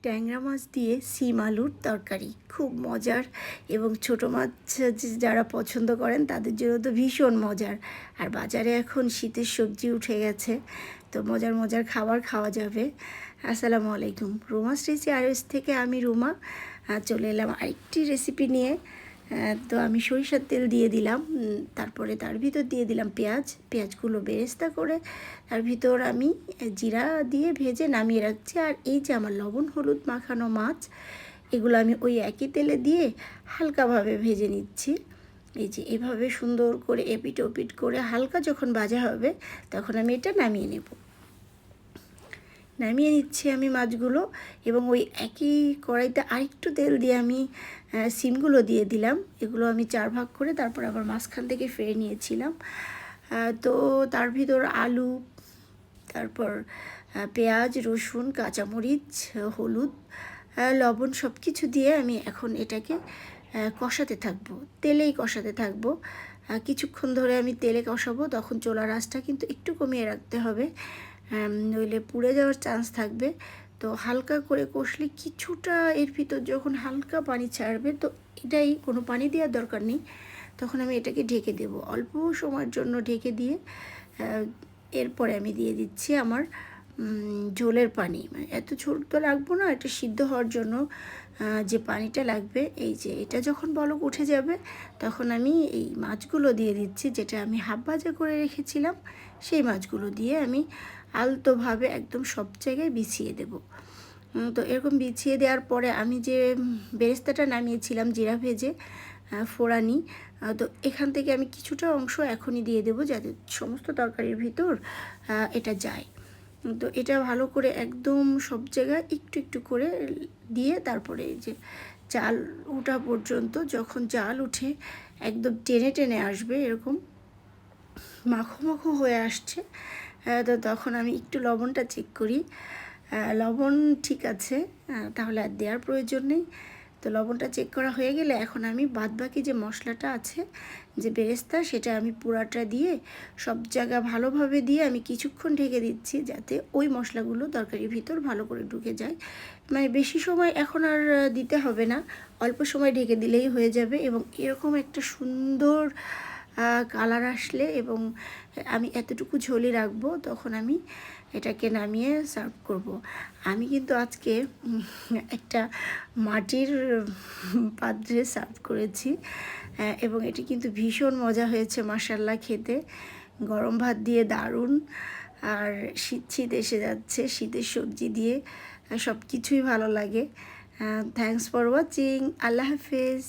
ট্যাংরা মাছ দিয়ে শিম আলুর তরকারি খুব মজার এবং ছোটো মাছ যারা পছন্দ করেন তাদের জন্য তো ভীষণ মজার। আর বাজারে এখন শীতের সবজি উঠে গেছে, তো মজার মজার খাবার খাওয়া যাবে। আসসালামু আলাইকুম, রুমা স্টেসি আরএস থেকে আমি রুমা চলে এলাম আরেকটি রেসিপি নিয়ে। তো আমি সরিষার তেল দিয়ে দিলাম, তারপরে তার ভিতর দিয়ে দিলাম পেঁয়াজগুলো বেরেস্তা করে তার ভিতর আমি জিরা দিয়ে ভেজে নামিয়ে রাখছি। আর এই যে আমার লবণ হলুদ মাখানো মাছ, এগুলো আমি ওই একই তেলে দিয়ে হালকাভাবে ভেজে নিচ্ছি। এই যে এভাবে সুন্দর করে এপিট ওপিট করে হালকা যখন ভাজা হবে তখন আমি এটা নামিয়ে নিচ্ছি আমি মাছগুলো। এবং ওই একই কড়াইতে আরেকটু তেল দিয়ে আমি সিমগুলো দিয়ে দিলাম। এগুলো আমি 4 ভাগ করে তারপর আবার মাঝখান থেকে ফেলে নিয়েছিলাম। তো তার ভিতর আলু, তারপর পেঁয়াজ, রসুন, কাঁচামরিচ, হলুদ, লবণ সব কিছু দিয়ে আমি এখন এটাকে কষাতে থাকবো, তেলেই কষাতে থাকবো। কিছুক্ষণ ধরে আমি তেলে কষাবো, তখন চুলার আঁচটা কিন্তু একটু কমিয়ে রাখতে হবে, নইলে পুড়ে যাওয়ার চান্স থাকবে। তো হালকা করে কষলে কিছুটা এর ভিতর যখন হালকা পানি ছাড়বে, তো এটাই, কোনো পানি দেওয়ার দরকার নেই, তখন আমি এটাকে ঢেকে দেব অল্প সময়ের জন্য। ঢেকে দিয়ে এরপরে আমি দিয়ে দিচ্ছি আমার ঝোলের পানি। মানে এত ঝোল তো রাখবো না, এটা সিদ্ধ হওয়ার জন্য যে পানিটা লাগবে। এই যে এটা যখন বলক উঠে যাবে তখন আমি এই মাছগুলো দিয়ে দিচ্ছি, যেটা আমি হাফ ভাজা করে রেখেছিলাম। সেই মাছগুলো দিয়ে আমি আলতোভাবে একদম সব জায়গায় বিছিয়ে দেব। তো এরকম বিছিয়ে দেওয়ার পরে আমি যে বেরেস্তাটা নামিয়েছিলাম জিরা ভেজে ফোড়ানি, তো এখান থেকে আমি কিছুটা অংশ এখনই দিয়ে দেবো, যাতে সমস্ত তরকারির ভিতর এটা যায়। তো এটা ভালো করে একদম সব জায়গায় একটু একটু করে দিয়ে তারপরে এই যে চাল ওঠা পর্যন্ত, যখন চাল উঠে একদম টেনে টেনে আসবে, এরকম মাখো মাখো হয়ে আসছে, তো তখন আমি একটু লবণটা চেক করি। লবণ ঠিক আছে, তাহলে আর দেওয়ার প্রয়োজন নেই। তো লবণটা চেক করা হয়ে গেলে এখন আমি বাদবাকি যে মশলাটা আছে, যে বেরেস্তা, সেটা আমি পুরাটা দিয়ে সব জায়গা ভালোভাবে দিয়ে আমি কিছুক্ষণ ঢেকে দিচ্ছি, যাতে ওই মশলাগুলো তরকারির ভিতর ভালো করে ঢুকে যায়। মানে বেশি সময় এখন আর দিতে হবে না, অল্প সময় ঢেকে দিলেই হয়ে যাবে। এবং এরকম একটা সুন্দর কালার আসলে, এবং আমি এতটুকু ঝোলই রাখবো, তখন আমি এটাকে নামিয়ে সার্ভ করব। আমি কিন্তু আজকে একটা মাটির পাত্রে সার্ভ করেছি, এবং এটি কিন্তু ভীষণ মজা হয়েছে মাশাআল্লাহ খেতে। গরম ভাত দিয়ে দারুণ। আর শীত এসে যাচ্ছে, শীতের সবজি দিয়ে সব কিছুই ভালো লাগে। Thanks for watching. আল্লাহ হাফেজ।